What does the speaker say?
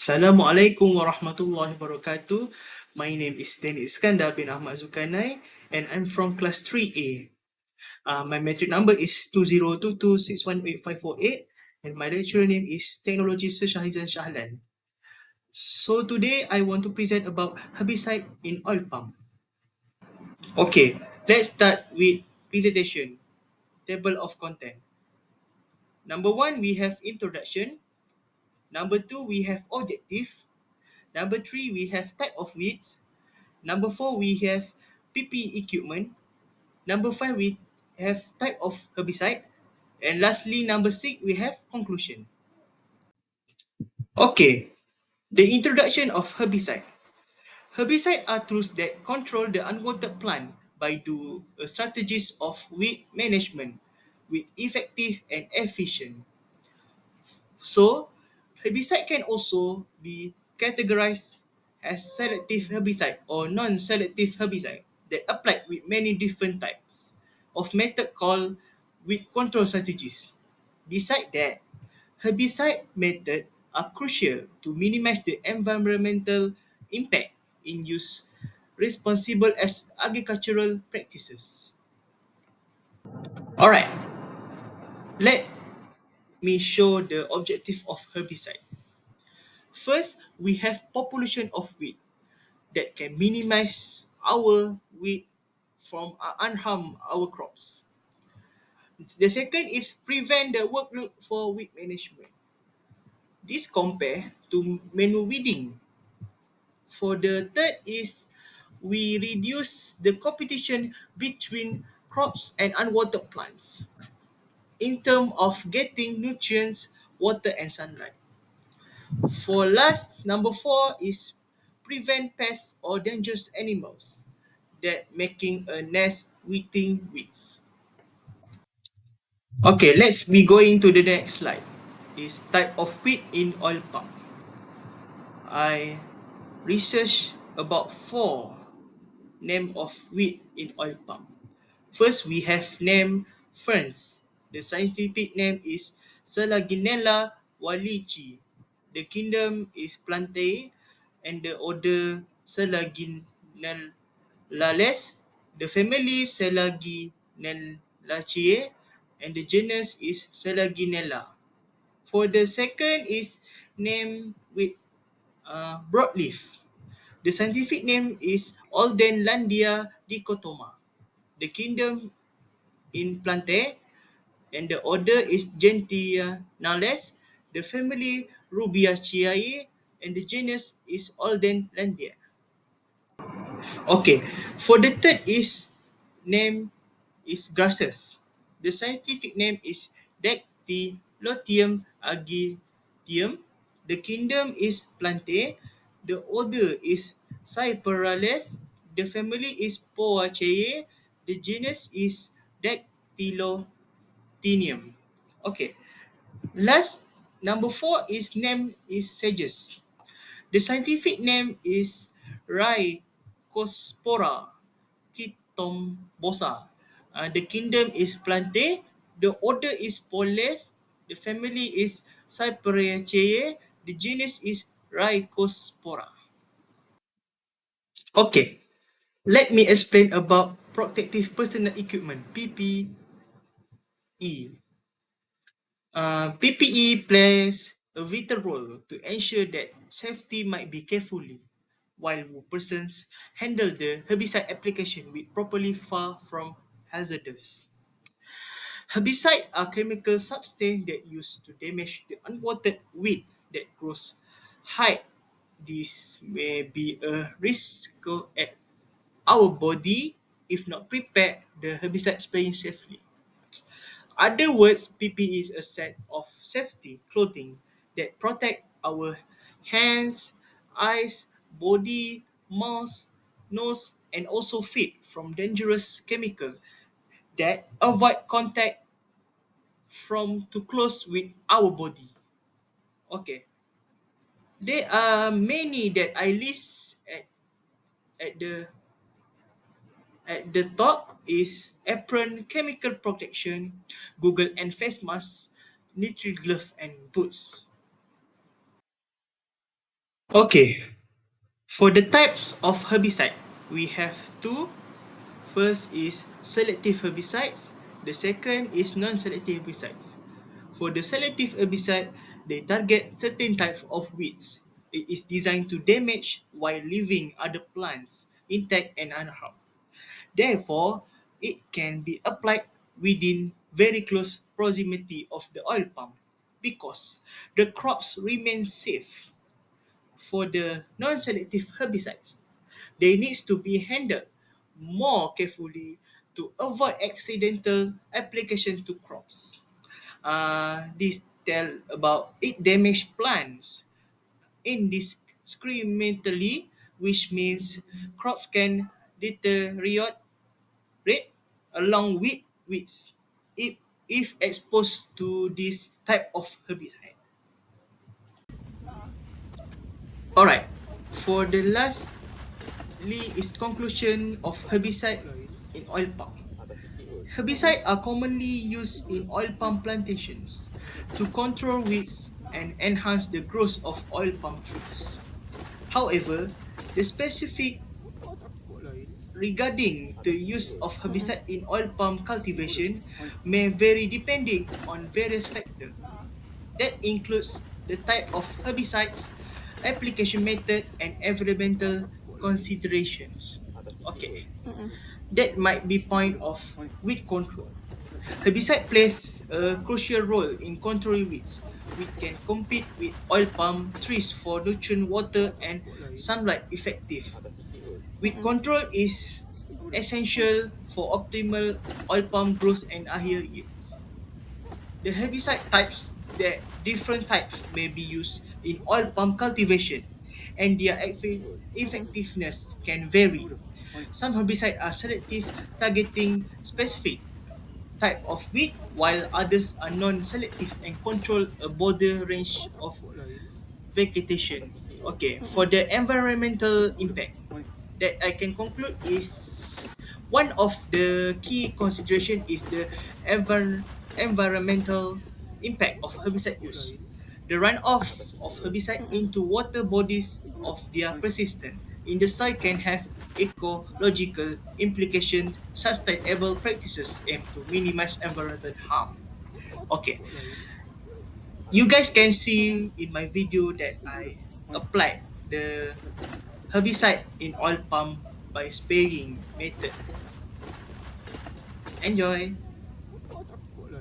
Assalamualaikum warahmatullahi wabarakatuh. My name is Danny Iskandar bin Ahmad Zulkarnai and I'm from class 3A. My metric number is 2022618548 and my lecturer name is Technologist Shahizan Shahlan. So today I want to present about herbicide in oil palm. Okay, let's start with presentation. Table of content. Number 1 we have introduction. Number 2 we have objective. Number 3 we have type of weeds. Number 4, we have PP equipment. Number 5, we have type of herbicide. And lastly, number 6, we have conclusion. Okay, the introduction of herbicide. Herbicide are tools that control the unwanted plant by do strategies of weed management with effective and efficient. So, herbicide can also be categorized as selective herbicide or non-selective herbicide that applied with many different types of method called weed control strategies. Besides that, herbicide method are crucial to minimize the environmental impact in use responsible as agricultural practices. Alright, let me show the objective of herbicide. First, we have population of weed that can minimize our weed from unharm our crops. The second is prevent the workload for weed management. This compare to manual weeding. For the third is we reduce the competition between crops and unwatered plants in terms of getting nutrients, water and sunlight. For last, number 4 is prevent pests or dangerous animals that making a nest within weeds. Okay, let's be going to the next slide. Is type of weed in oil palm. I researched about 4 name of weed in oil palm. First, we have name ferns. The scientific name is Selaginella wallichi. The kingdom is Plantae, and the order Selaginellales. The family Selaginellaceae, and the genus is Selaginella. For the second is name with broadleaf. The scientific name is Aldenlandia dichotoma. The kingdom in Plantae, and the order is Gentianales, the family Rubiaceae, and the genus is Aldenlandia. Okay, for the third is name is grasses. The scientific name is Dactylotium agitium. The kingdom is Plantae. The order is Cyperales. The family is Poaceae. The genus is Dactylotinium. Okay. Last number 4 is name is sages. The scientific name is Rhicospora kitombosa. The kingdom is Plantae. The order is Poles. The family is Cyperaceae. The genus is Rhicospora. Okay, let me explain about protective personal equipment (PPE). PPE plays a vital role to ensure that safety might be carefully while persons handle the herbicide application with properly far from hazardous. Herbicide are chemical substances that used to damage the unwanted weed that grows high. This may be a risk at our body if not prepared the herbicide spraying safely. Other words, PPE is a set of safety clothing that protect our hands, eyes, body, mouth, nose, and also feet from dangerous chemical that avoid contact from too close with our body. Okay. There are many that I list at the top is apron, chemical protection, Google and face mask, nitrile glove and boots. Okay, for the types of herbicide, we have two. First is selective herbicides. The second is non-selective herbicides. For the selective herbicide, they target certain types of weeds. It is designed to damage while leaving other plants intact and unharmed. Therefore, it can be applied within very close proximity of the oil palm because the crops remain safe. For the non-selective herbicides, they need to be handled more carefully to avoid accidental application to crops. This tell about it damage plants indiscriminately, which means crops can deteriorate along with weeds if exposed to this type of herbicide. All right. For the lastly is conclusion of herbicide in oil palm. Herbicides are commonly used in oil palm plantations to control weeds and enhance the growth of oil palm trees. However, the specific regarding the use of herbicide in oil palm cultivation may vary depending on various factors. That includes the type of herbicides, application method, and environmental considerations. Okay, that might be point of weed control. Herbicide plays a crucial role in controlling weeds. Weed can compete with oil palm trees for nutrient, water, and sunlight effective. Weed control is essential for optimal oil palm growth and higher yields. The herbicide types that different types may be used in oil palm cultivation and their effectiveness can vary. Some herbicides are selective, targeting specific type of weed, while others are non-selective and control a broader range of vegetation. Okay, for the environmental impact that I can conclude is one of the key consideration is the environmental impact of herbicide use. The runoff of herbicide into water bodies of their persistence in the soil can have ecological implications. Sustainable practices aim to minimize environmental harm. Okay, you guys can see in my video that I applied the herbicide in oil palm by spraying method. Enjoy!